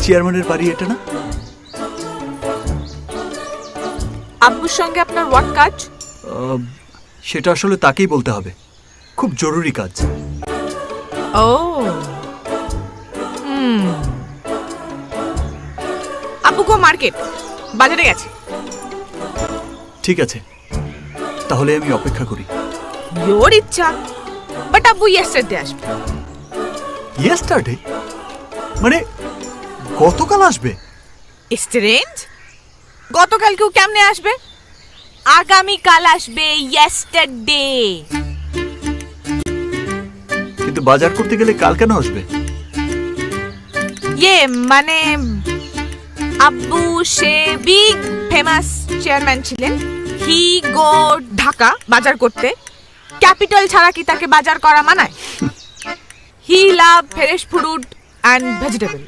চেয়ারম্যানের বাড়ি এটা না? আব্বুর সঙ্গে আপনার হোয়াট কাজ? সেটা আসলে তাকেই বলতে হবে, খুব জরুরি কাজ। ও আব্বু কো মার্কেট, বাজারে গেছে। ঠিক আছে, তাহলে আমি অপেক্ষা করি। ইয়োর ইচ্ছা, বাট আব্বু ইয়েস্টারডে আসবে। ইয়েস্টারডে মানে গতকাল আসবে? স্ট্রেঞ্জ, গতকাল কেউ কেমনে আসবে? আগামীকাল আসবে, ইয়েস্টারডে। কিন্তু বাজার করতে গেলে কাল কেন আসবে? ইয়ে মানে আব্বু সে বিগ ফেমাস চেয়ারম্যান ছিলেন। হি গো ঢাকা বাজার করতে। ক্যাপিটাল ছাড়া কি তাকে বাজার করা মানায়? হি লাভ ফ্রেশ ফ্রুট অ্যান্ড ভেজিটেবল।